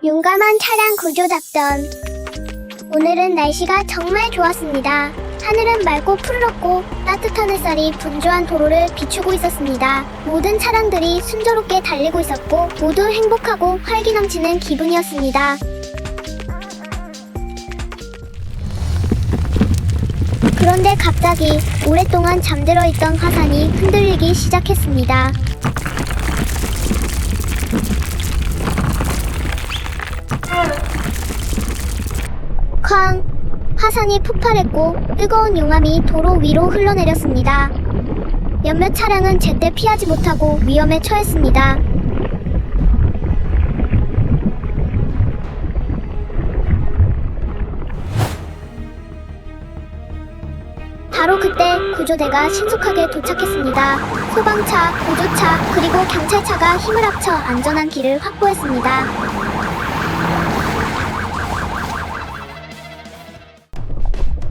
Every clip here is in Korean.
용감한 차량 구조 작전. 오늘은 날씨가 정말 좋았습니다. 하늘은 맑고 푸르렀고 따뜻한 햇살이 분주한 도로를 비추고 있었습니다. 모든 차량들이 순조롭게 달리고 있었고 모두 행복하고 활기 넘치는 기분이었습니다. 그런데 갑자기 오랫동안 잠들어 있던 화산이 흔들리기 시작했습니다. 쾅! 화산이 폭발했고 뜨거운 용암이 도로 위로 흘러내렸습니다. 몇몇 차량은 제때 피하지 못하고 위험에 처했습니다. 바로 그때 구조대가 신속하게 도착했습니다. 소방차, 보조차, 그리고 경찰차가 힘을 합쳐 안전한 길을 확보했습니다.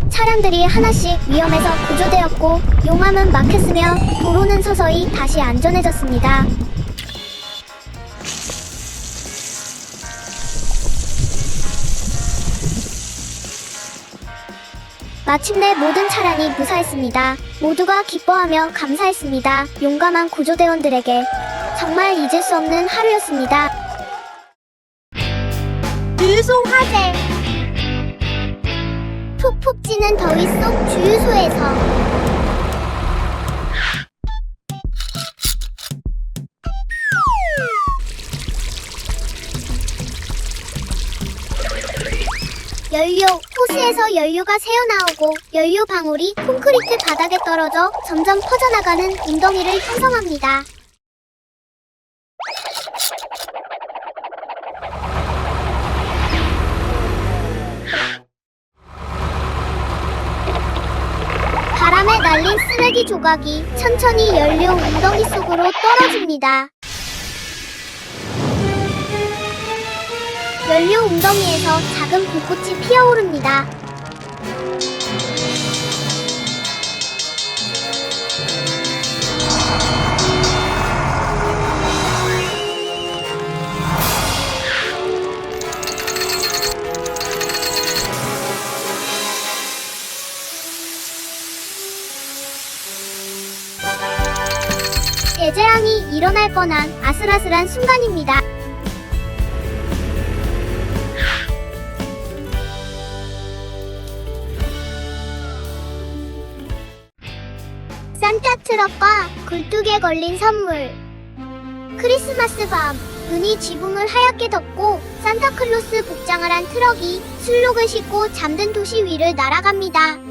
차량들이 하나씩 위험에서 구조되었고 용암은 막혔으며 도로는 서서히 다시 안전해졌습니다. 마침내 모든 차량이 무사했습니다. 모두가 기뻐하며 감사했습니다. 용감한 구조대원들에게 정말 잊을 수 없는 하루였습니다. 주유소 화재. 푹푹 찌는 더위 속 주유소에서 연료, 호스에서 연료가 새어나오고 연료 방울이 콘크리트 바닥에 떨어져 점점 퍼져나가는 웅덩이를 형성합니다. 바람에 날린 쓰레기 조각이 천천히 연료 웅덩이 속으로 떨어집니다. 연료 웅덩이에서 작은 불꽃이 피어오릅니다. 대재앙이 일어날 뻔한 아슬아슬한 순간입니다. 산타 트럭과 굴뚝에 걸린 선물. 크리스마스 밤, 눈이 지붕을 하얗게 덮고 산타클로스 복장을 한 트럭이 술록을 싣고 잠든 도시 위를 날아갑니다.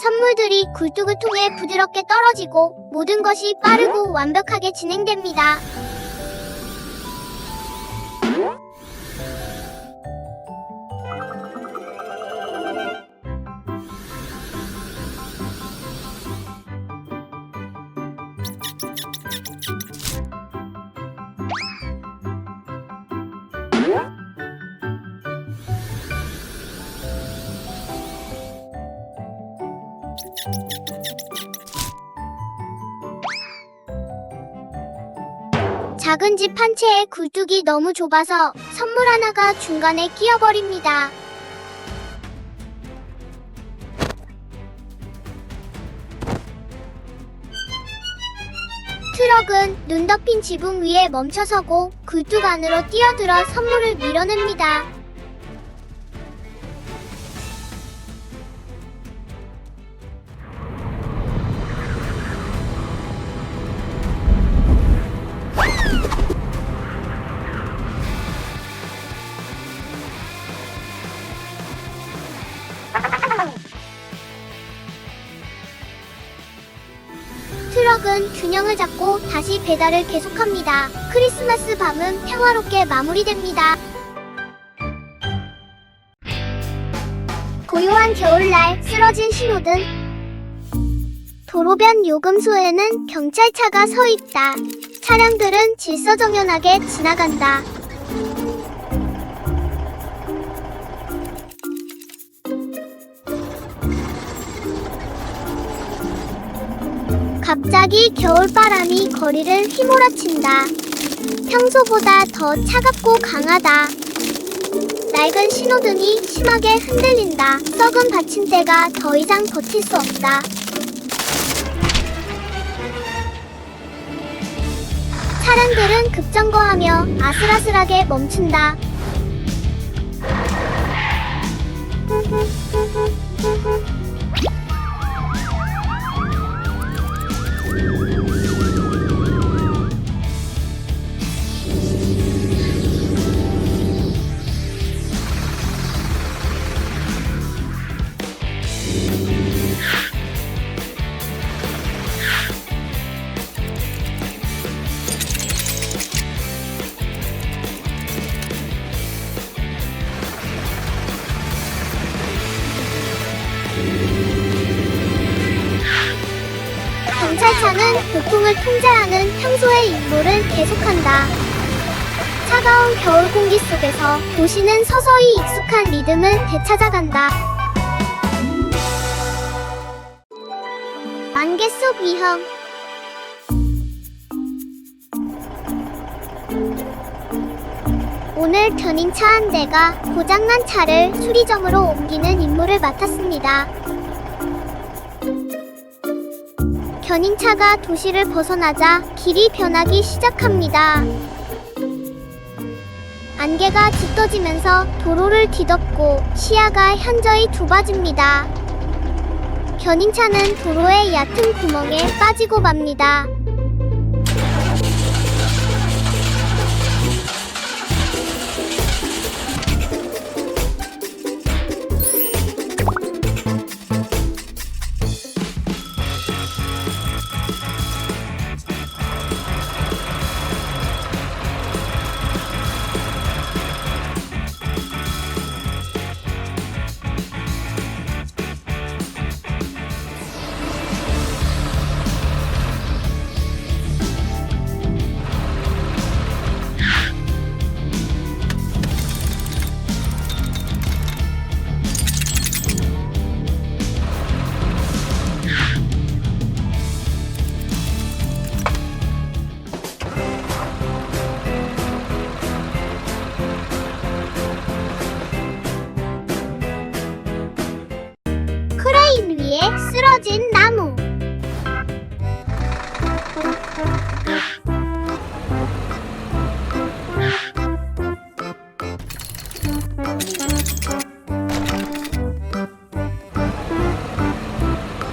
선물들이 굴뚝을 통해 부드럽게 떨어지고 모든 것이 빠르고 완벽하게 진행됩니다. 작은 집 한 채의 굴뚝이 너무 좁아서 선물 하나가 중간에 끼어버립니다. 트럭은 눈 덮인 지붕 위에 멈춰서고 굴뚝 안으로 뛰어들어 선물을 밀어냅니다. 트럭은 균형을 잡고 다시 배달을 계속합니다. 크리스마스 밤은 평화롭게 마무리됩니다. 고요한 겨울날 쓰러진 신호등. 도로변 요금소에는 경찰차가 서 있다. 차량들은 질서정연하게 지나간다. 갑자기 겨울바람이 거리를 휘몰아친다. 평소보다 더 차갑고 강하다. 낡은 신호등이 심하게 흔들린다. 썩은 받침대가 더 이상 버틸 수 없다. 차량들은 급정거하며 아슬아슬하게 멈춘다. 경찰차는 교통을 통제하는 평소의 임무를 계속한다. 차가운 겨울 공기 속에서 도시는 서서히 익숙한 리듬을 되찾아간다. 안개 속 위험. 오늘 견인차 한 대가 고장난 차를 수리점으로 옮기는 임무를 맡았습니다. 견인차가 도시를 벗어나자 길이 변하기 시작합니다. 안개가 짙어지면서 도로를 뒤덮고 시야가 현저히 좁아집니다. 견인차는 도로의 얕은 구멍에 빠지고 맙니다. 크레인 위에 쓰러진 나무.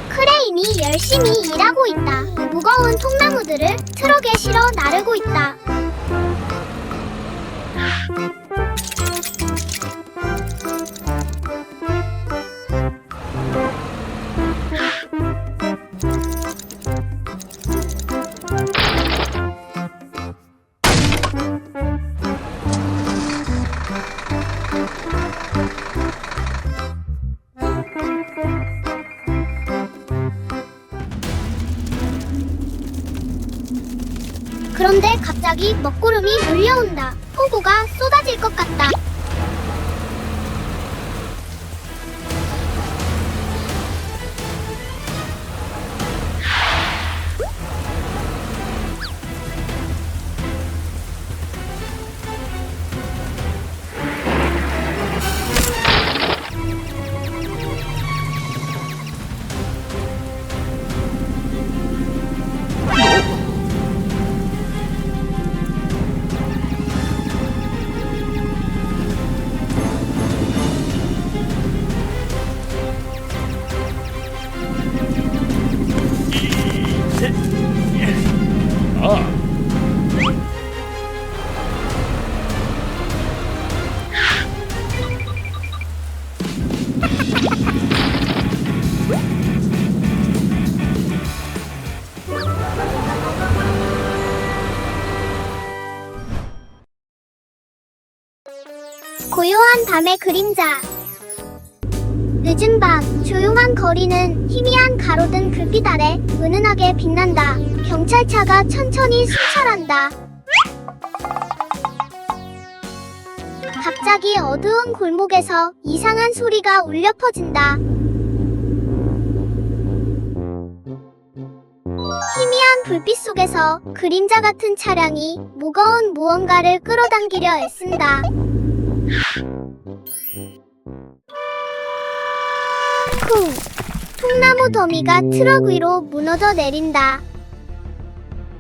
크레인이 열심히 일하고 있다. 무거운 통나무들을 트럭에 실어 나르고 있다. 그런데 갑자기 먹구름이 몰려온다. 폭우가 쏟아질 것 같다. 고요한 밤의 그림자. 늦은 밤 조용한 거리는 희미한 가로등 불빛 아래 은은하게 빛난다. 경찰차가 천천히 순찰한다. 갑자기 어두운 골목에서 이상한 소리가 울려 퍼진다. 희미한 불빛 속에서 그림자 같은 차량이 무거운 무언가를 끌어당기려 애쓴다. 쿵! 통나무 더미가 트럭 위로 무너져 내린다.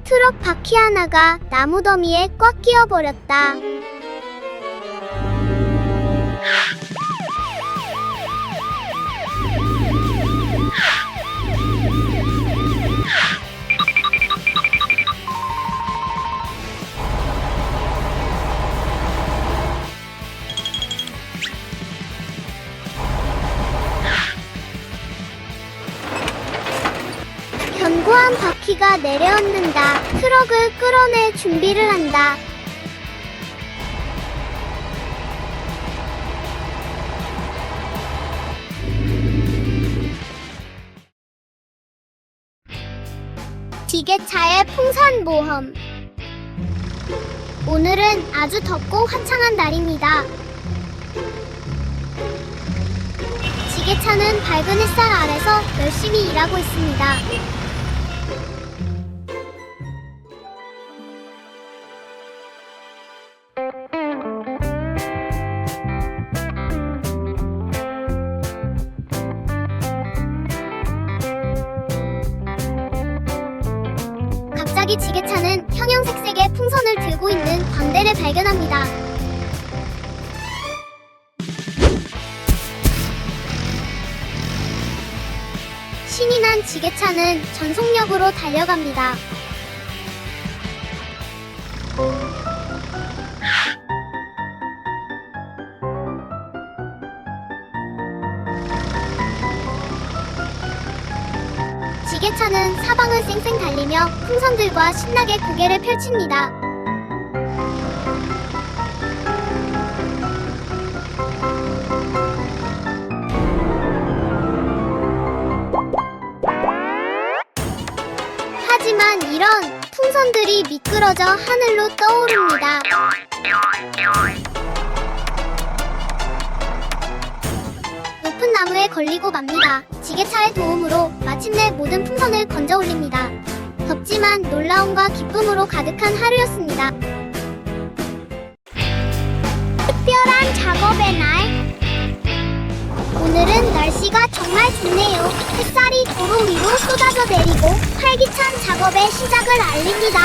트럭 바퀴 하나가 나무 더미에 꽉 끼어버렸다. 견고한 바퀴가 내려앉는다. 트럭을 끌어낼 준비를 한다. 지게차의 풍선모험. 오늘은 아주 덥고 화창한 날입니다. 지게차는 밝은 햇살 아래서 열심히 일하고 있습니다. 갑자기 지게차는 형형색색의 풍선을 들고 있는 광대를 발견합니다. 신이 난 지게차는 전속력으로 달려갑니다. 지게차는 사방을 쌩쌩 달리며 풍선들과 신나게 고개를 펼칩니다. 하지만 이런 풍선들이 미끄러져 하늘로 떠오릅니다. 높은 나무에 걸리고 맙니다. 지게차의 도움으로 마침내 모든 풍선을 건져 올립니다. 덥지만 놀라움과 기쁨으로 가득한 하루였습니다. 특별한 작업의 날. 오늘은 날씨가 정말 좋네요. 햇살이 도로 위로 쏟아져 내리고 활기찬 작업의 시작을 알립니다.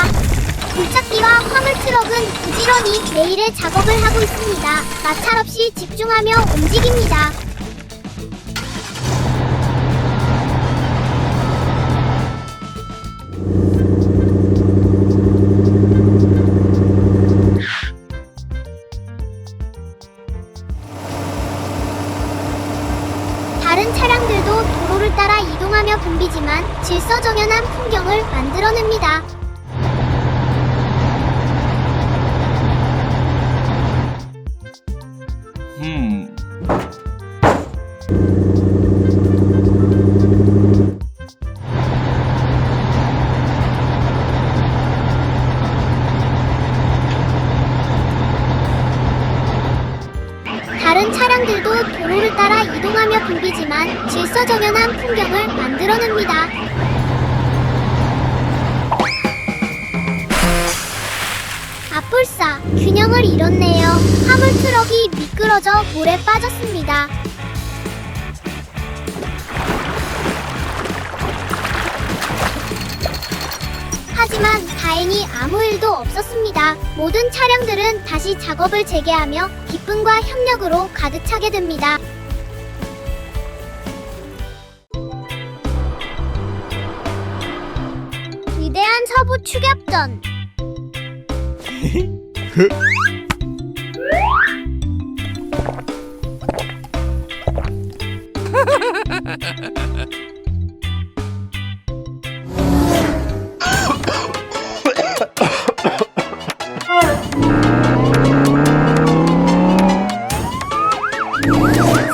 굴착기와 화물트럭은 부지런히 매일의 작업을 하고 있습니다. 마찰 없이 집중하며 움직입니다. 다른 차량들도 도로를 따라 이동하며 붐비지만 질서정연한 풍경을 만들어냅니다. 다른 차량들도 도로를 따라 이동하며 붐비지만 질서정연한 풍경을 만들어냅니다. 아뿔싸, 균형을 잃었네요. 화물트럭이 미끄러져 물에 빠졌습니다. 하지만 다행히 아무 일도 없었습니다. 모든 차량들은 다시 작업을 재개하며 기쁨과 협력으로 가득 차게 됩니다. 위대한 서부 추격전.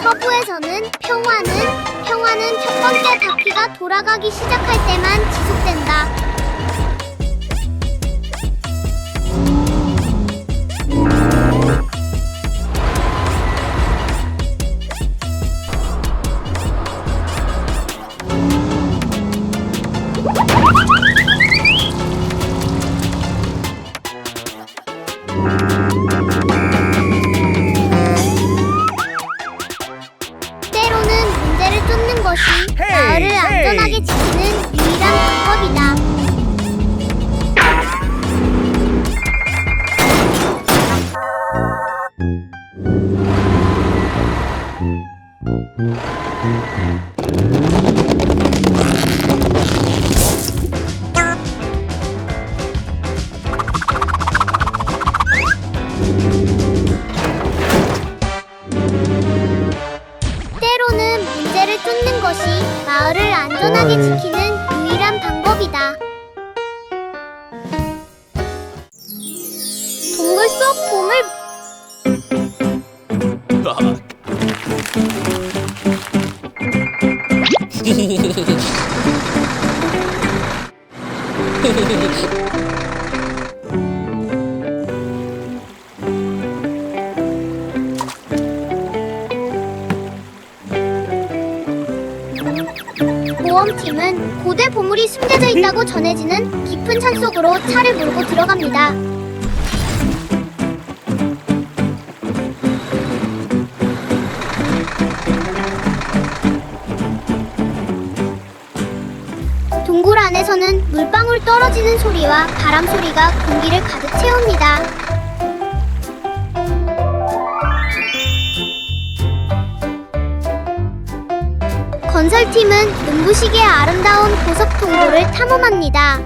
서부에서는 평화 모두가 돌아가기 시작할 때만 지속된다. 때로는 문제를 쫓는 것이 마을을 안전하게 지키는 유일한 방법이다. 때로는 문제를 쫓는 것이 마을을 안전하게 지키는 유일한 방법이다. 동굴 속 보물. 보험팀은 고대 보물이 숨겨져 있다고 전해지는 깊은 산속으로 차를 몰고 들어갑니다. 동굴 안에서는 물방울 떨어지는 소리와 바람 소리가 공기를 가득 채웁니다. 건설팀은 눈부시게 아름다운 보석 동굴을 탐험합니다.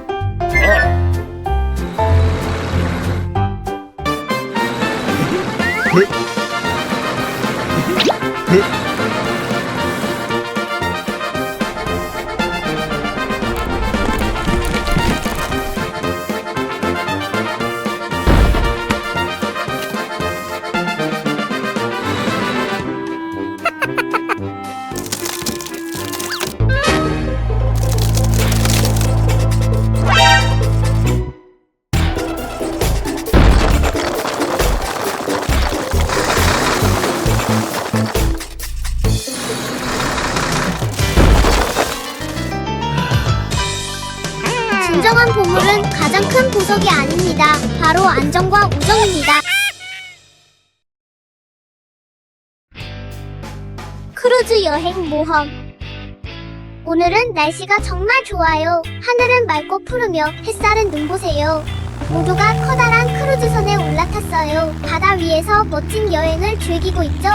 진정한 보물은 가장 큰 보석이 아닙니다. 바로 안정과 우정입니다. 크루즈 여행 모험. 오늘은 날씨가 정말 좋아요. 하늘은 맑고 푸르며 햇살은 눈보세요. 모두가 커다란 크루즈선에 올라탔어요. 바다 위에서 멋진 여행을 즐기고 있죠.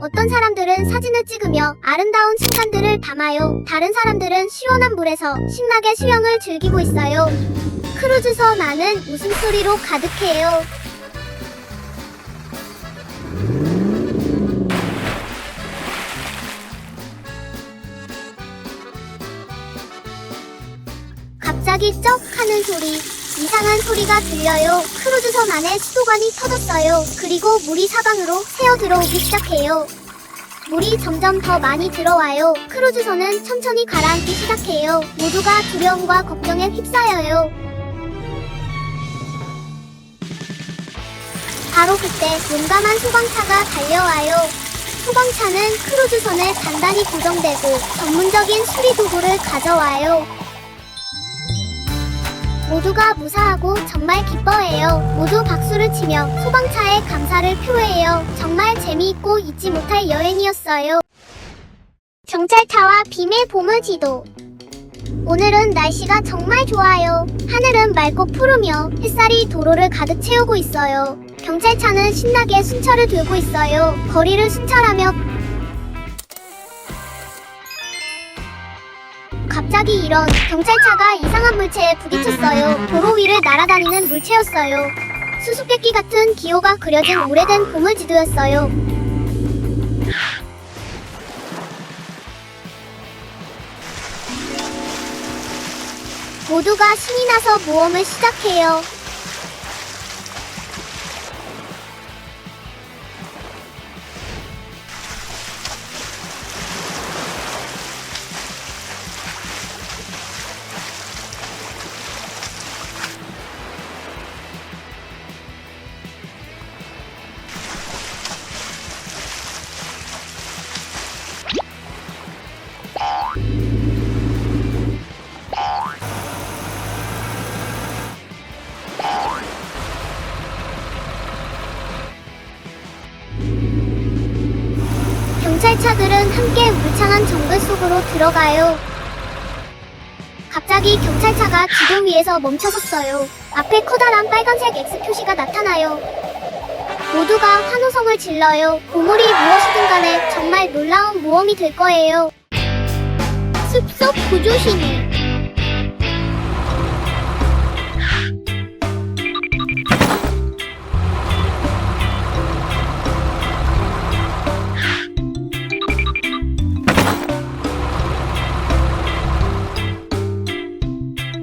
어떤 사람들은 사진을 찍으며 아름다운 순간들을 담아요. 다른 사람들은 시원한 물에서 신나게 수영을 즐기고 있어요. 크루즈선 안은 웃음소리로 가득해요. 갑자기 쩍 하는 소리, 이상한 소리가 들려요. 크루즈선 안에 수도관이 터졌어요. 그리고 물이 사방으로 새어 들어오기 시작해요. 물이 점점 더 많이 들어와요. 크루즈선은 천천히 가라앉기 시작해요. 모두가 두려움과 걱정에 휩싸여요. 바로 그때 용감한 소방차가 달려와요. 소방차는 크루즈선에 단단히 고정되고 전문적인 수리 도구를 가져와요. 모두가 무사하고 정말 기뻐해요. 모두 박수를 치며 소방차에 감사를 표해요. 정말 재미있고 잊지 못할 여행이었어요. 경찰차와 빔의 보물지도. 오늘은 날씨가 정말 좋아요. 하늘은 맑고 푸르며 햇살이 도로를 가득 채우고 있어요. 경찰차는 신나게 순찰을 들고 있어요. 거리를 순찰하며 갑자기 이런 경찰차가 이상한 물체에 부딪혔어요. 도로 위를 날아다니는 물체였어요. 수수께끼 같은 기호가 그려진 오래된 보물지도였어요. 모두가 신이 나서 모험을 시작해요. 경찰차들은 함께 울창한 정글 속으로 들어가요. 갑자기 경찰차가 기둥 위에서 멈춰섰어요. 앞에 커다란 빨간색 X 표시가 나타나요. 모두가 환호성을 질러요. 보물이 무엇이든 간에 정말 놀라운 모험이 될 거예요. 숲속 구조신이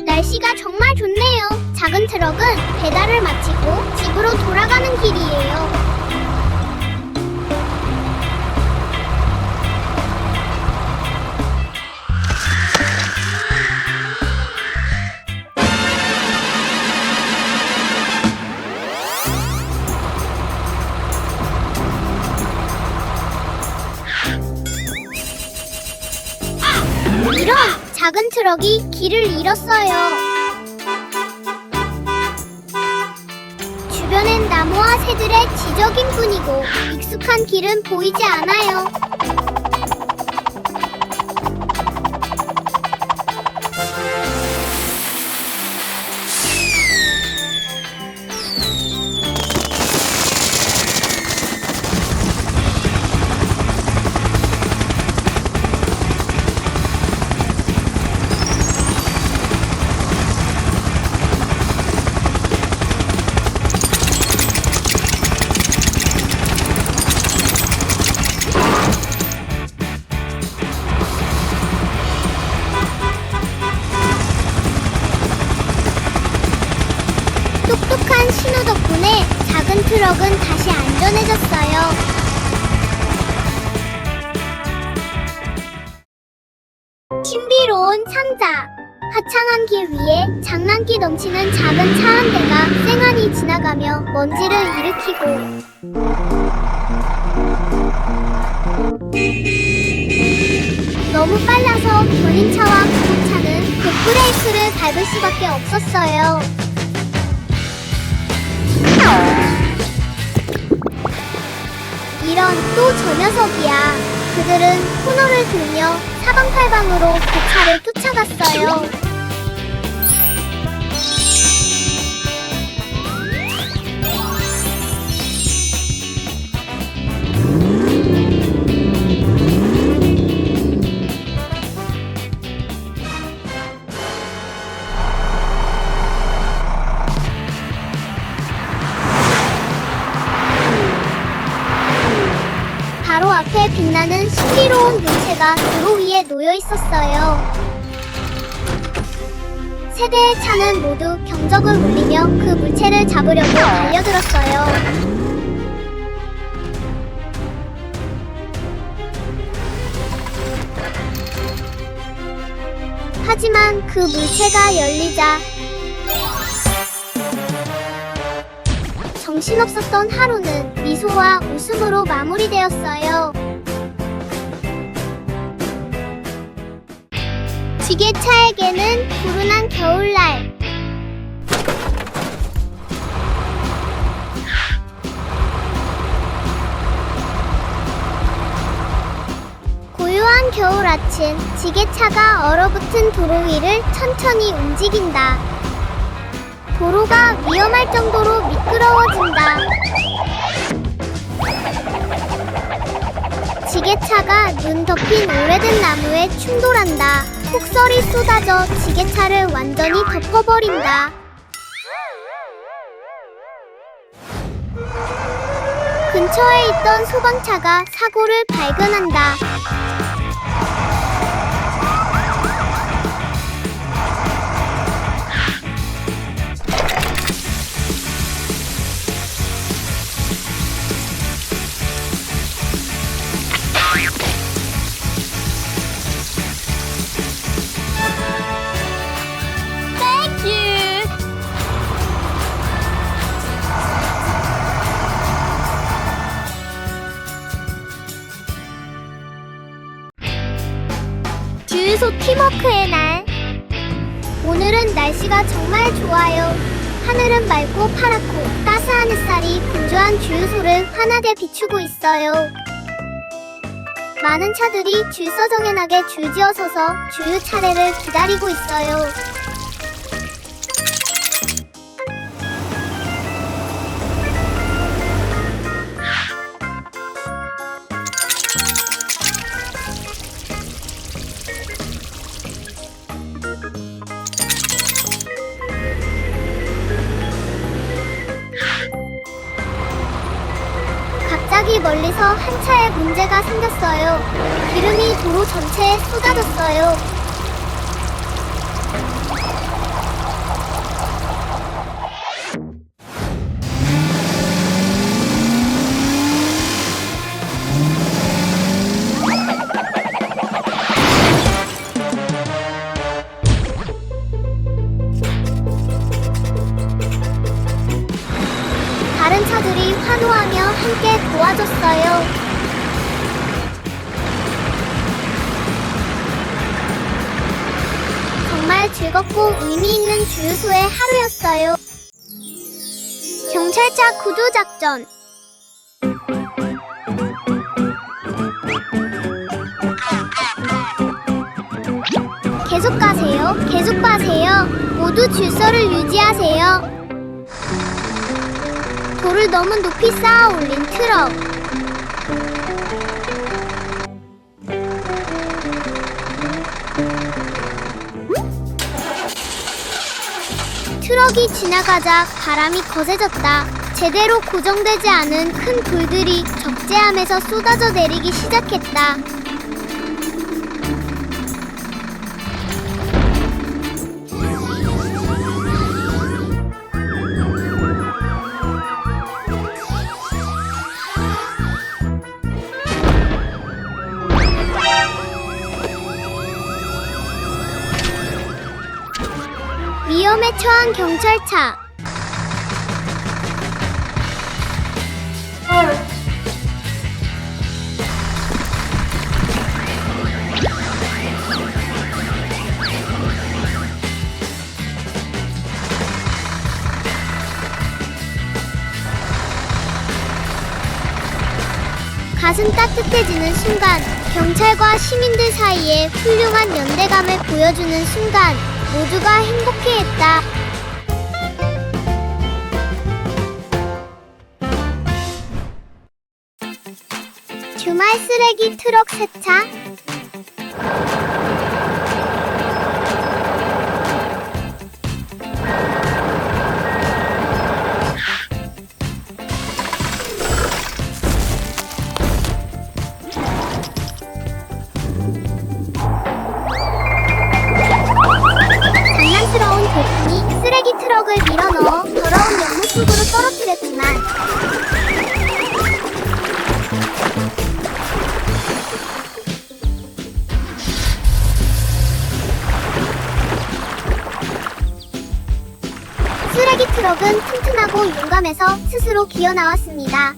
날씨가 정말 좋네요. 작은 트럭은 배달을 마치고 집으로 돌아가는 길이에요. 이런! 작은 트럭이 길을 잃었어요. 주변엔 나무와 새들의 지적인 뿐이고 익숙한 길은 보이지 않아요. 똑똑한 신호 덕분에 작은 트럭은 다시 안전해졌어요. 신비로운 상자. 화창한 길 위에 장난기 넘치는 작은 차 한 대가 쌩하니 지나가며 먼지를 일으키고 너무 빨라서 견인차와 구급차는 급브레이크를 밟을 수밖에 없었어요. 이런 또 저 녀석이야. 그들은 코너를 돌며 사방팔방으로 그 차를 쫓아갔어요. 바로 앞에 빛나는 신비로운 물체가 도로 위에 놓여 있었어요. 세 대의 차는 모두 경적을 울리며 그 물체를 잡으려고 달려들었어요. 하지만 그 물체가 열리자 정신없었던 하루는 미소와 웃음으로 마무리되었어요. 지게차에게는 불운한 겨울날. 고요한 겨울 아침, 지게차가 얼어붙은 도로 위를 천천히 움직인다. 도로가 위험할 정도로 미끄러워진다. 지게차가 눈 덮인 오래된 나무에 충돌한다. 폭설이 쏟아져 지게차를 완전히 덮어버린다. 근처에 있던 소방차가 사고를 발견한다. 트럭크의 날. 오늘은 날씨가 정말 좋아요. 하늘은 맑고 파랗고 따스한 햇살이 분주한 주유소를 환하게 비추고 있어요. 많은 차들이 질서정연하게 줄지어 서서 주유 차례를 기다리고 있어요. 갑자기 멀리서 한 차에 문제가 생겼어요. 기름이 도로 전체에 쏟아졌어요. 다른 차들이 환호하며 함께 도와줬어요. 정말 즐겁고 의미 있는 주유소의 하루였어요. 경찰차 구조작전. 계속 가세요. 계속 가세요. 모두 질서를 유지하세요. 돌을 너무 높이 쌓아 올린 트럭. 트럭이 지나가자 바람이 거세졌다. 제대로 고정되지 않은 큰 돌들이 적재함에서 쏟아져 내리기 시작했다. 위험에 처한 경찰차. 가슴 따뜻해지는 순간, 경찰과 시민들 사이에 훌륭한 연대감을 보여주는 순간, 모두가 행복해했다. 주말 쓰레기 트럭 세차. 장난스러운 돌풍이 쓰레기 트럭을 밀어넣어 더러운 연못 속으로 떨어뜨렸지만 쓰레기 트럭은 튼튼하고 용감해서 스스로 기어 나왔습니다.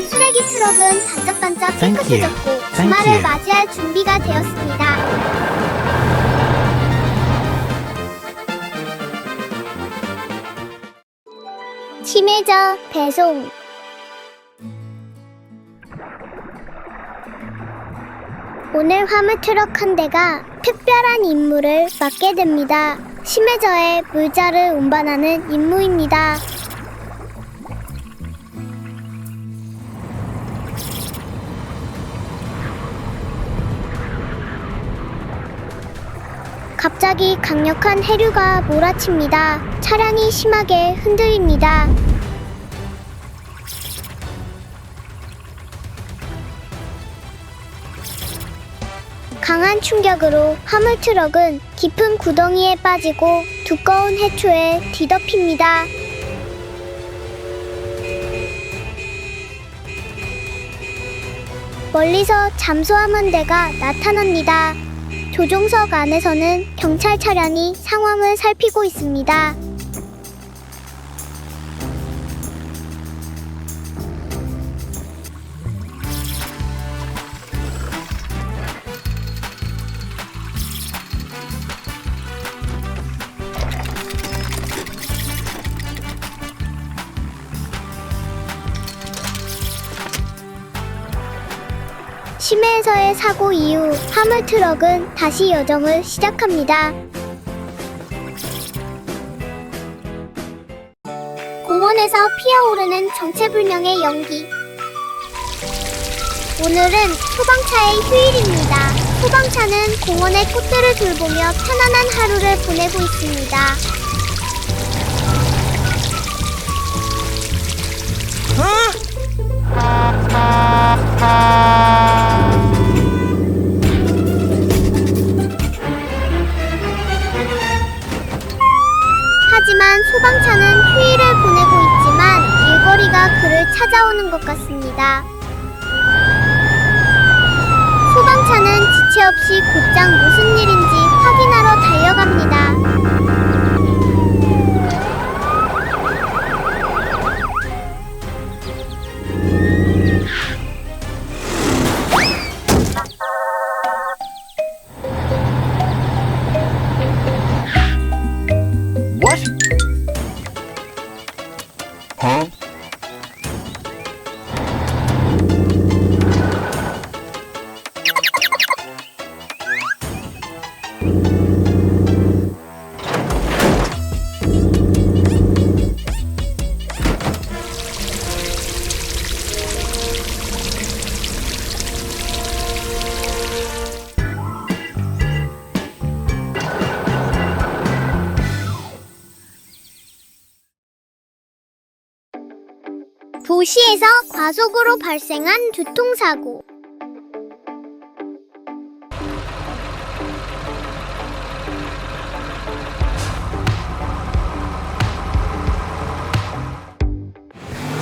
쓰레기 트럭은 반짝반짝 깨끗해졌고 주말을 맞이할 준비가 되었습니다. 치매저 배송. 오늘 화물 트럭 한 대가 특별한 임무를 맡게 됩니다. 심해저의 물자를 운반하는 임무입니다. 갑자기 강력한 해류가 몰아칩니다. 차량이 심하게 흔들립니다. 강한 충격으로 화물트럭은 깊은 구덩이에 빠지고 두꺼운 해초에 뒤덮입니다. 멀리서 잠수함 한 대가 나타납니다. 조종석 안에서는 경찰 차량이 상황을 살피고 있습니다. 심해에서의 사고 이후 화물트럭은 다시 여정을 시작합니다. 공원에서 피어오르는 정체불명의 연기. 오늘은 소방차의 휴일입니다. 소방차는 공원의 꽃들을 돌보며 편안한 하루를 보내고 있습니다. 하지만 소방차는 휴일을 보내고 있지만 일거리가 그를 찾아오는 것 같습니다. 소방차는 지체 없이 곧장 무슨 일인지 확인하러 달려갑니다. 도시에서 과속으로 발생한 교통사고.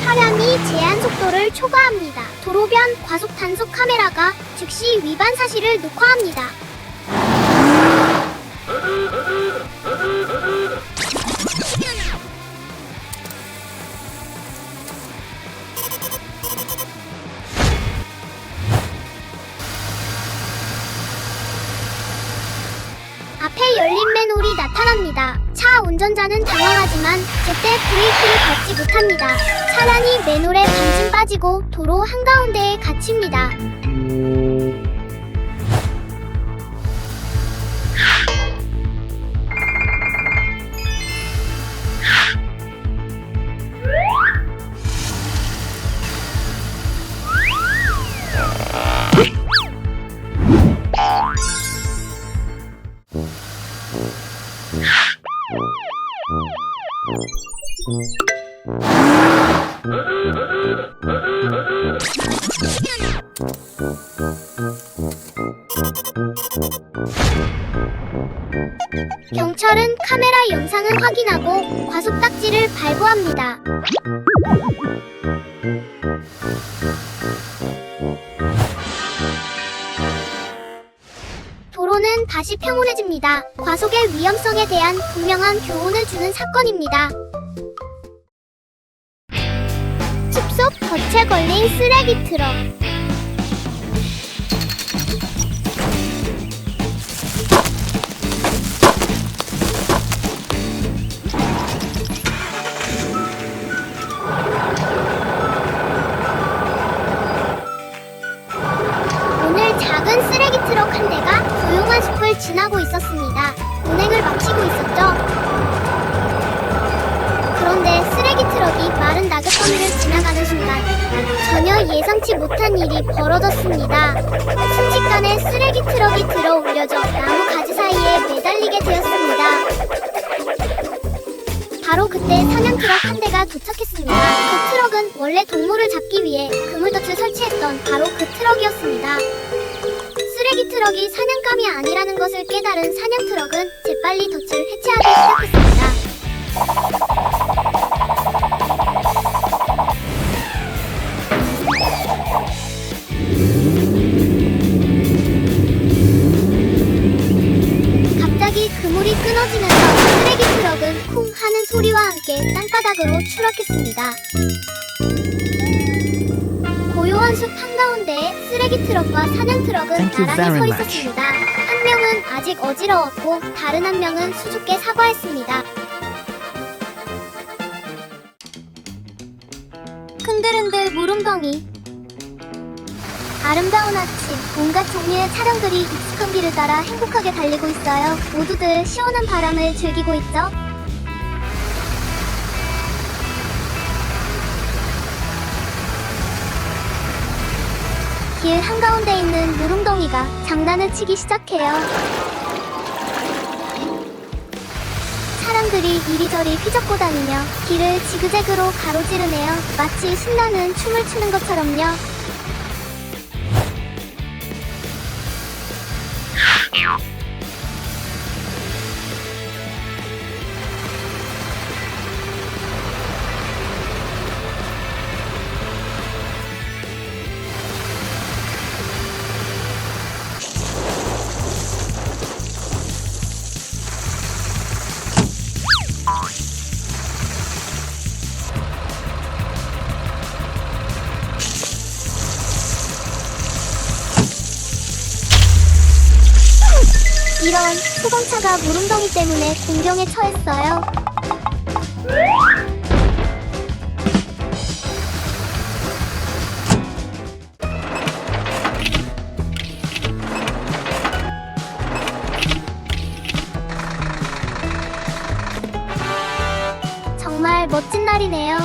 차량이 제한 속도를 초과합니다. 도로변 과속 단속 카메라가 즉시 위반 사실을 녹화합니다. 앞에 열린 맨홀이 나타납니다. 차 운전자는 당황하지만 제때 브레이크를 밟지 못합니다. 차량이 맨홀에 반쯤 빠지고 도로 한가운데에 갇힙니다. 경찰은 카메라 영상을 확인하고 과속 딱지를 발부합니다. 도로는 다시 평온해집니다. 과속의 위험성에 대한 분명한 교훈을 주는 사건입니다. 숲속 덫에 걸린 쓰레기 트럭. 오늘 작은 쓰레기 트럭 한 대가 조용한 숲을 지나고 있었습니다. 운행을 마치고 있었죠. 그런데 쓰레기 트럭이 마른 낙엽더미를 지나가는 순간 전혀 예상치 못한 일이 벌어졌습니다. 순식간에 쓰레기 트럭이 들어 올려져 나무 가지 사이에 매달리게 내리게 되었습니다. 바로 그때 사냥 트럭 한 대가 도착했습니다. 그 트럭은 원래 동물을 잡기 위해 그물덫을 설치했던 바로 그 트럭이었습니다. 쓰레기 트럭이 사냥감이 아니라는 것을 깨달은 사냥 트럭은 재빨리 덫을 해체하기 시작했습니다. 갑자기 그물이 끊어지면서 쓰레기 트럭은 쿵 하는 소리와 함께 땅바닥으로 추락했습니다. 고요한 숲 한가운데에 쓰레기 트럭과 사냥 트럭은 나란히 서 있었습니다. 한 명은 아직 어지러웠고 다른 한 명은 수줍게 사과했습니다. 흔들흔들 물웅덩이. 아름다운 아침, 온갖 종류의 차량들이 익숙한 길을 따라 행복하게 달리고 있어요. 모두들 시원한 바람을 즐기고 있죠? 길 한가운데 있는 물웅덩이가 장난을 치기 시작해요. 차량들이 이리저리 휘젓고 다니며 길을 지그재그로 가로지르네요. 마치 신나는 춤을 추는 것처럼요. 이런, 소방차가 물웅덩이 때문에 공경에 처했어요. 정말 멋진 날이네요.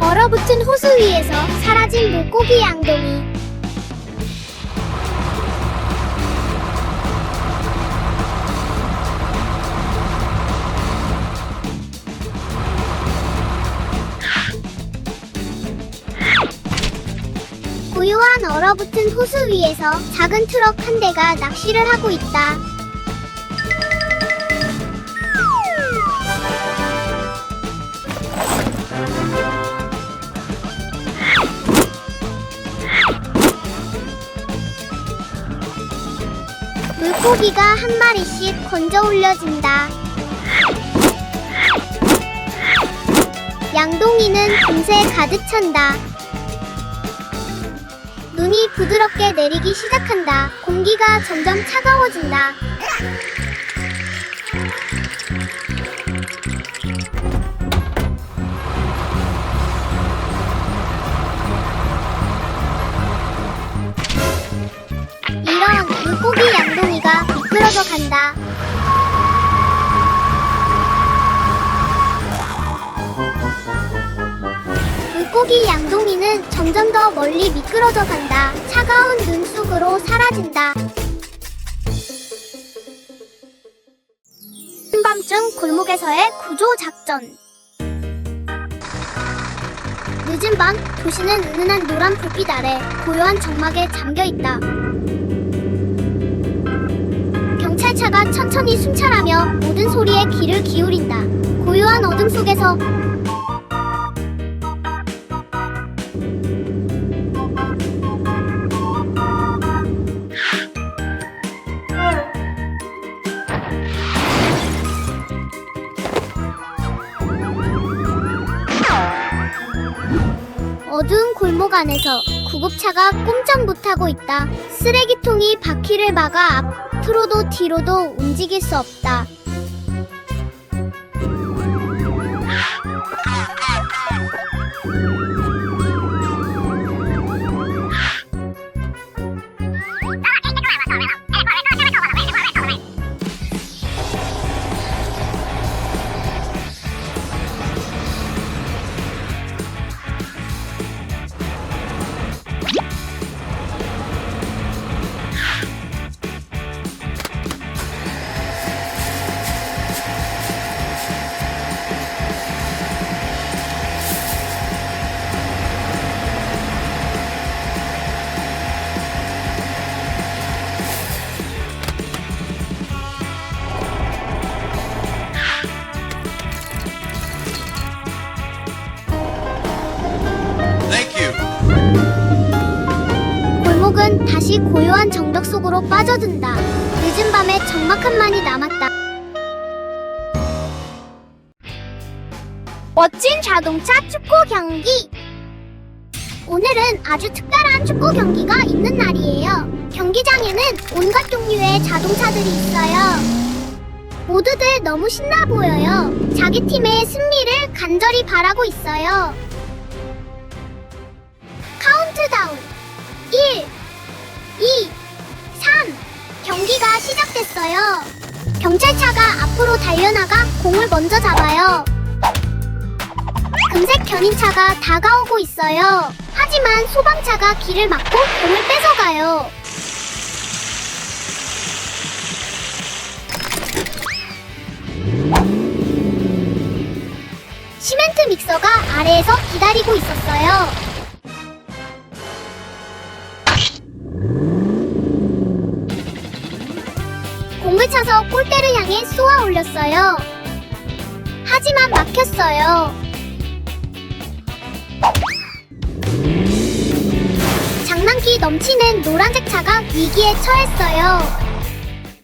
얼어붙은 호수 위에서 사라진 물고기 양동이. 고요한 얼어붙은 호수 위에서 작은 트럭 한 대가 낚시를 하고 있다. 물고기가 한 마리씩 건져 올려진다. 양동이는 금세 가득 찬다. 눈이 부드럽게 내리기 시작한다. 공기가 점점 차가워진다. 이런, 물고기 양동이가 미끄러져 간다. 물고기 양동이는 점점 더 멀리 미끄러져 간다. 차가운 눈 속으로 사라진다. 한밤중 골목에서의 구조 작전. 늦은 밤, 도시는 은은한 노란 불빛 아래 고요한 정막에 잠겨 있다. 경찰차가 천천히 순찰하며 모든 소리에 귀를 기울인다. 고요한 어둠 속에서 어두운 골목 안에서 구급차가 꼼짝 못하고 있다. 쓰레기통이 바퀴를 막아 앞으로도 뒤로도 움직일 수 없다. 골목은 다시 고요한 정적 속으로 빠져든다. 늦은 밤에 적막함만이 남았다. 멋진 자동차 축구 경기! 오늘은 아주 특별한 축구 경기가 있는 날이에요. 경기장에는 온갖 종류의 자동차들이 있어요. 모두들 너무 신나 보여요. 자기 팀의 승리를 간절히 바라고 있어요. 카운트다운 1, 2, 3 경기가 시작됐어요. 경찰차가 앞으로 달려나가 공을 먼저 잡아요. 금색 견인차가 다가오고 있어요. 하지만 소방차가 길을 막고 공을 뺏어가요. 시멘트 믹서가 아래에서 기다리고 있었어요. 공을 차서 골대를 향해 쏘아 올렸어요. 하지만 막혔어요. 장난기 넘치는 노란색 차가 위기에 처했어요.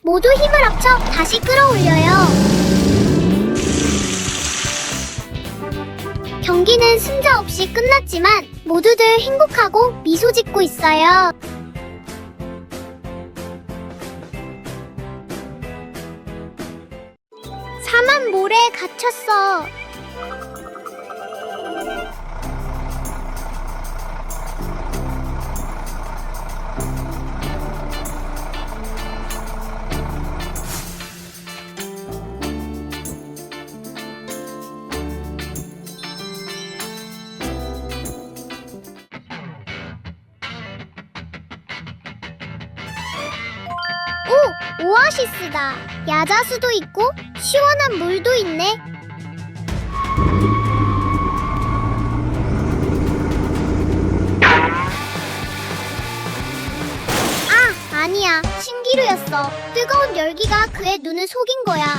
모두 힘을 합쳐 다시 끌어올려요. 경기는 승자 없이 끝났지만 모두들 행복하고 미소 짓고 있어요. 사만 모래에 갇혔어. 오! 오아시스다. 야자수도 있고 시원한 물도 있네. 아, 아니야. 신기루였어. 뜨거운 열기가 그의 눈을 속인 거야.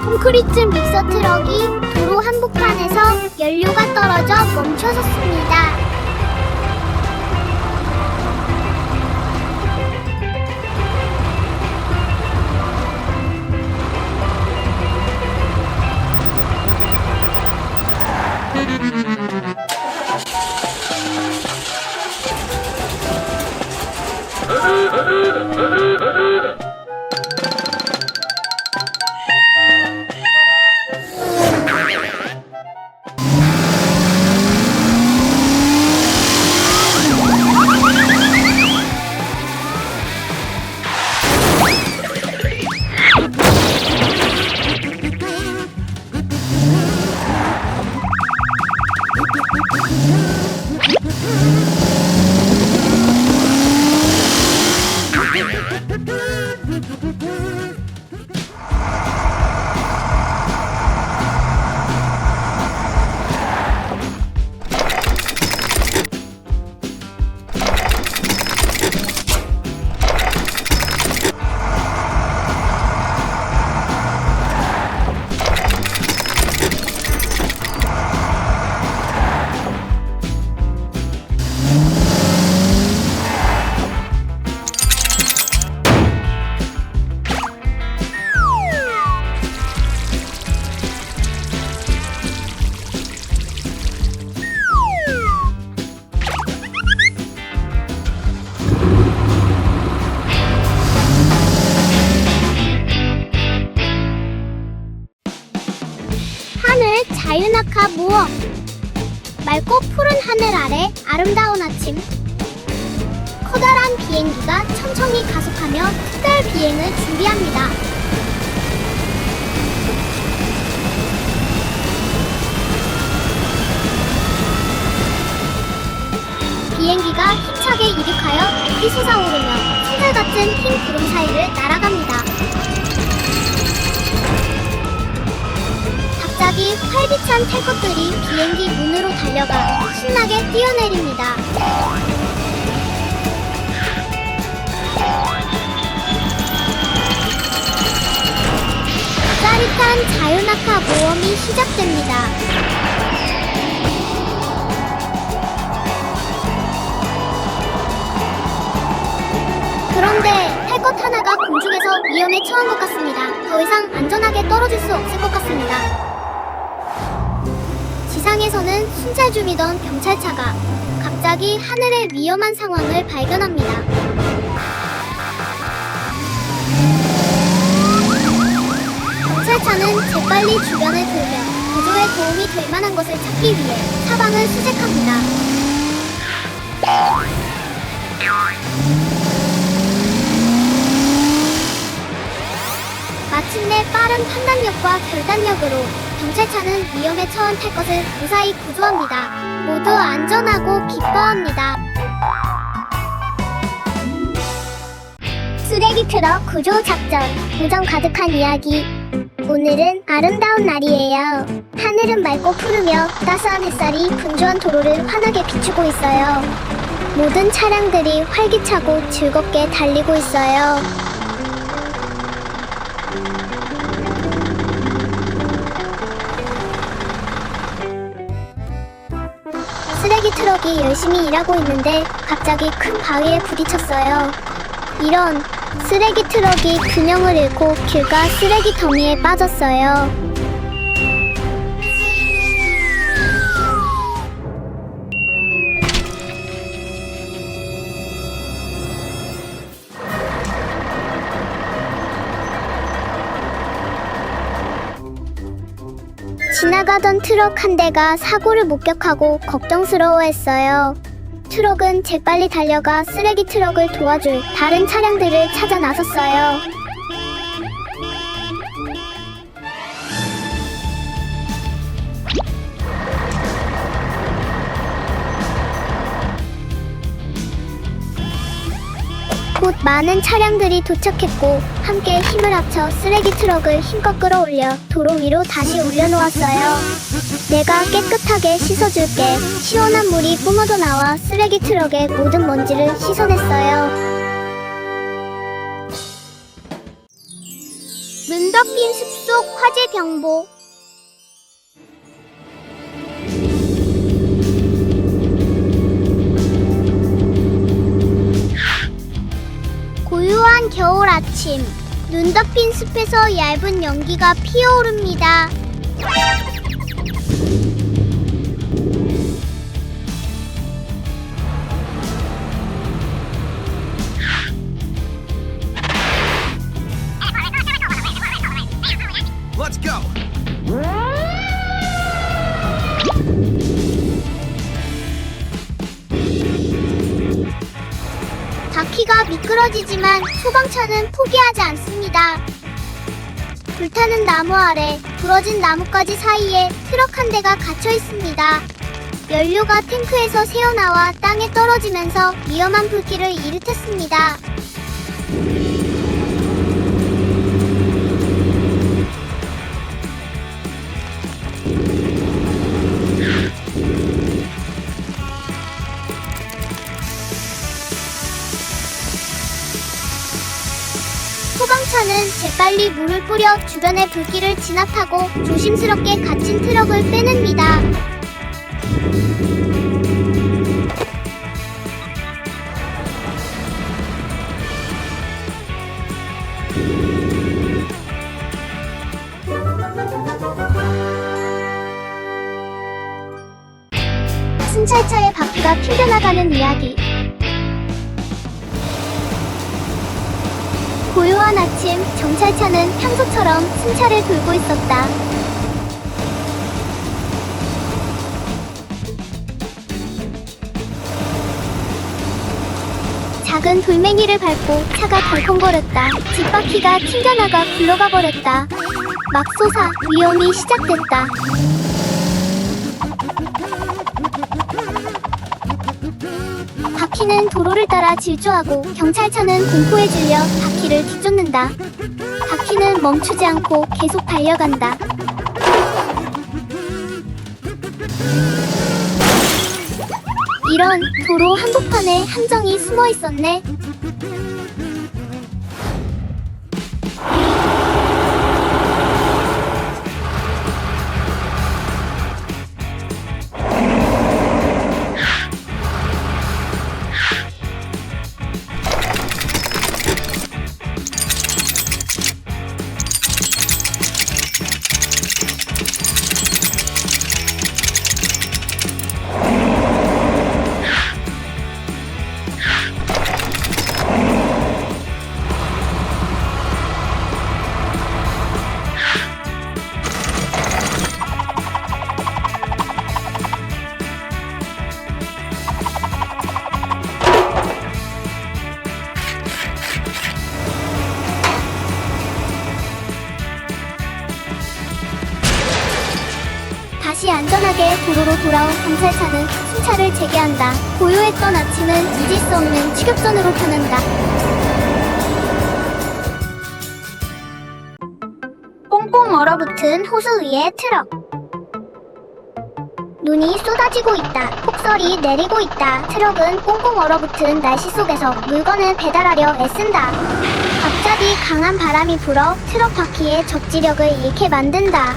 콘크리트 믹서 트럭이 도로 한복판에서 연료가 떨어져 멈춰섰습니다. 하늘 자유낙하 모험. 맑고 푸른 하늘 아래 아름다운 아침. 커다란 비행기가 천천히 가속하며 특별 비행을 준비합니다. 비행기가 힘차게 이륙하여 높이 솟아오르며 손들 같은 흰 구름 사이를 날아갑니다. 갑자기 활기찬 탈 것들이 비행기 문으로 달려가 신나게 뛰어내립니다. 짜릿한 자유낙하 모험이 시작됩니다. 그런데 탈 것 하나가 공중에서 위험에 처한 것 같습니다. 더 이상 안전하게 떨어질 수 없을 것 같습니다. 지상에서는 순찰 중이던 경찰차가 갑자기 하늘의 위험한 상황을 발견합니다. 경찰차는 재빨리 주변을 돌며 구조에 도움이 될 만한 것을 찾기 위해 사방을 수색합니다. 마침내 빠른 판단력과 결단력으로 경찰차는 위험에 처한 탈 것을 무사히 구조합니다. 모두 안전하고 기뻐합니다. 쓰레기 트럭 구조 작전, 우정 가득한 이야기. 오늘은 아름다운 날이에요. 하늘은 맑고 푸르며 따스한 햇살이 분주한 도로를 환하게 비추고 있어요. 모든 차량들이 활기차고 즐겁게 달리고 있어요. 쓰레기 트럭이 열심히 일하고 있는데 갑자기 큰 바위에 부딪혔어요. 이런, 쓰레기 트럭이 균형을 잃고 길가 쓰레기 더미에 빠졌어요. 지나가던 트럭 한 대가 사고를 목격하고 걱정스러워했어요. 트럭은 재빨리 달려가 쓰레기 트럭을 도와줄 다른 차량들을 찾아 나섰어요. 곧 많은 차량들이 도착했고 함께 힘을 합쳐 쓰레기 트럭을 힘껏 끌어올려 도로 위로 다시 올려놓았어요. 내가 깨끗하게 씻어줄게. 시원한 물이 뿜어져 나와 쓰레기 트럭의 모든 먼지를 씻어냈어요. 눈 덮인 숲속 화재 경보. 고요한 겨울 아침, 눈 덮인 숲에서 얇은 연기가 피어오릅니다. Let's go. 바퀴가 미끄러지지만 소방차는 포기하지 않습니다. 불타는 나무 아래 부러진 나뭇가지 사이에 트럭 한 대가 갇혀 있습니다. 연료가 탱크에서 새어나와 땅에 떨어지면서 위험한 불길을 일으켰습니다. 소방차는 재빨리 물을 뿌려 주변의 불길을 진압하고 조심스럽게 갇힌 트럭을 빼냅니다. 순찰차의 바퀴가 튕겨나가는 이야기. 고요한 아침, 경찰차는 평소처럼 순찰을 돌고 있었다. 작은 돌멩이를 밟고 차가 덜컹거렸다. 뒷바퀴가 튕겨나가 굴러가 버렸다. 맙소사, 위험이 시작됐다. 바퀴는 도로를 따라 질주하고 경찰차는 공포에 질려 바퀴를 뒤쫓는다. 바퀴는 멈추지 않고 계속 달려간다. 이런, 도로 한복판에 함정이 숨어 있었네. 다시 안전하게 도로로 돌아온 경찰차는 순찰을 재개한다. 고요했던 아침은 잊을 수 없는 추격전으로 변한다. 꽁꽁 얼어붙은 호수 위의 트럭. 눈이 쏟아지고 있다. 폭설이 내리고 있다. 트럭은 꽁꽁 얼어붙은 날씨 속에서 물건을 배달하려 애쓴다. 갑자기 강한 바람이 불어 트럭 바퀴의 접지력을 잃게 만든다.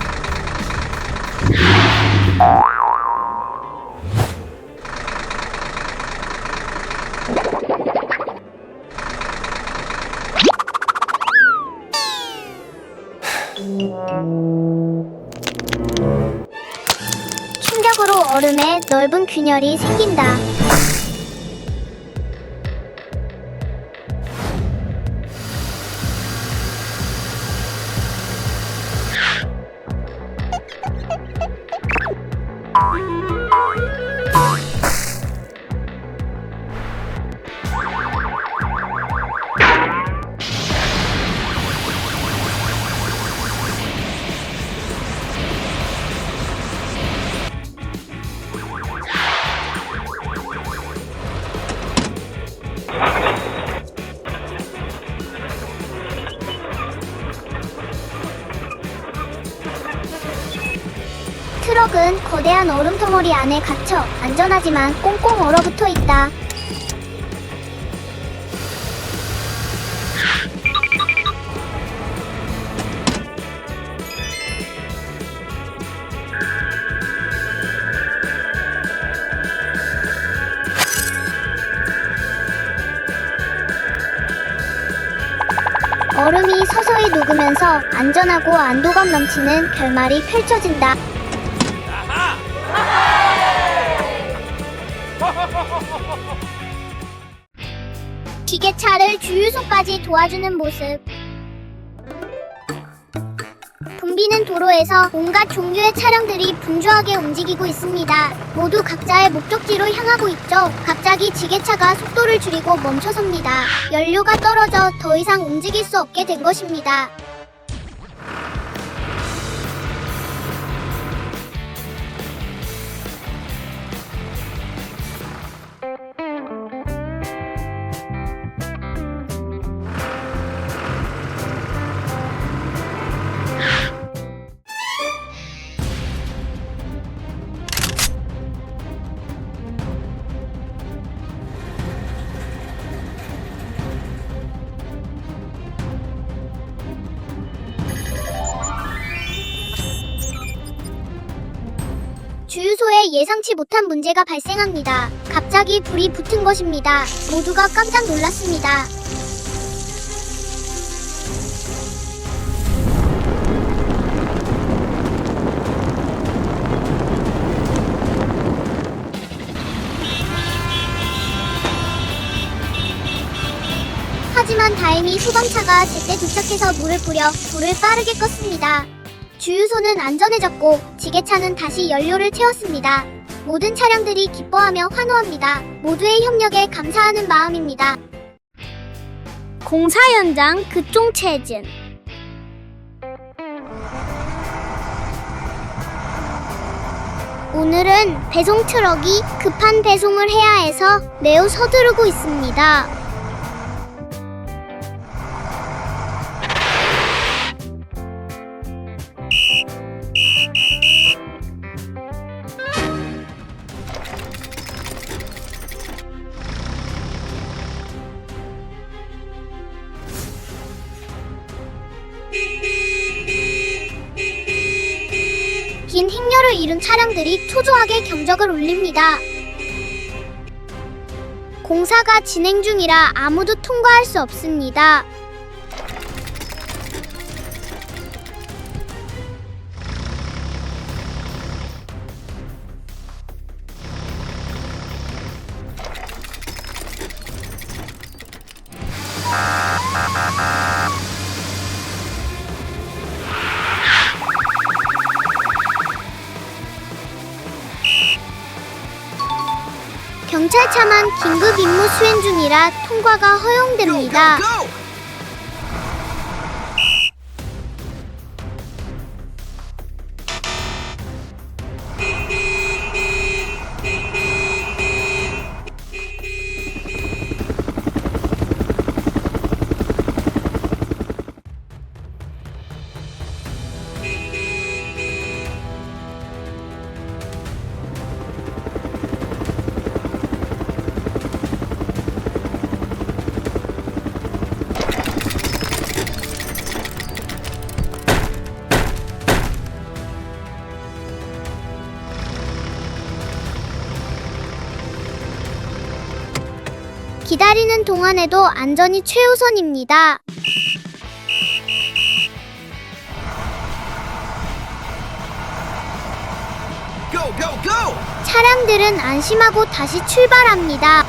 충격으로 얼음에 넓은 균열이 생긴다. 트럭은 거대한 얼음 덩어리 안에 갇혀 안전하지만 꽁꽁 얼어붙어 있다. 얼음이 서서히 녹으면서 안전하고 안도감 넘치는 결말이 펼쳐진다. 기계차를 주유소까지 도와주는 모습. 붐비는 도로에서 온갖 종류의 차량들이 분주하게 움직이고 있습니다. 모두 각자의 목적지로 향하고 있죠. 갑자기 지게차가 속도를 줄이고 멈춰섭니다. 연료가 떨어져 더 이상 움직일 수 없게 된 것입니다. 주유소에 예상치 못한 문제가 발생합니다. 갑자기 불이 붙은 것입니다. 모두가 깜짝 놀랐습니다. 하지만 다행히 소방차가 제때 도착해서 물을 뿌려 불을 빠르게 껐습니다. 주유소는 안전해졌고 지게차는 다시 연료를 채웠습니다. 모든 차량들이 기뻐하며 환호합니다. 모두의 협력에 감사하는 마음입니다. 공사 현장 급종체증. 오늘은 배송 트럭이 급한 배송을 해야 해서 매우 서두르고 있습니다. 긴 행렬을 이룬 차량들이 초조하게 경적을 울립니다. 공사가 진행 중이라 아무도 통과할 수 없습니다. 경찰차만 긴급 임무 수행 중이라 통과가 허용됩니다. 기다리는 동안에도 안전이 최우선입니다. 차량들은 안심하고 다시 출발합니다.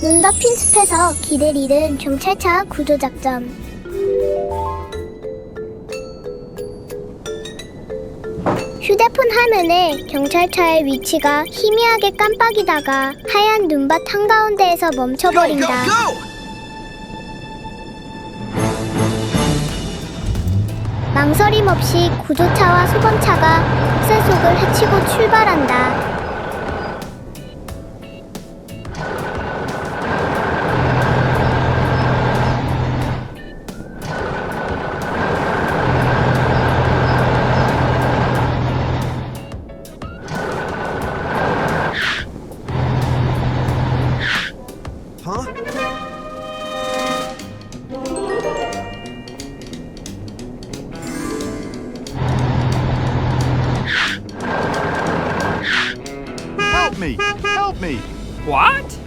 눈 덮인 숲에서 길을 잃은 경찰차 구조작전. 휴대폰 화면에 경찰차의 위치가 희미하게 깜빡이다가 하얀 눈밭 한가운데에서 멈춰버린다. 망설임 없이 구조차와 소방차가 폭설 속을 헤치고 출발한다. Help me! What?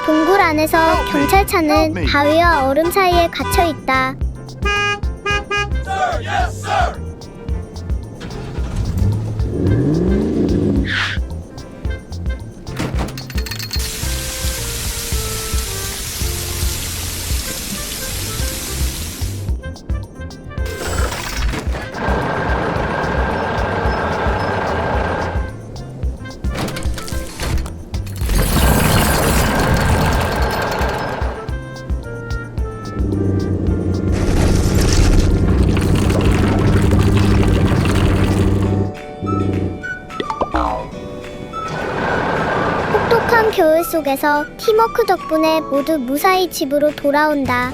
동굴 안에서 경찰차는 바위와 얼음 사이에 갇혀 있다. Sir, yes, sir! 혹독한 겨울 속에서 팀워크 덕분에 모두 무사히 집으로 돌아온다.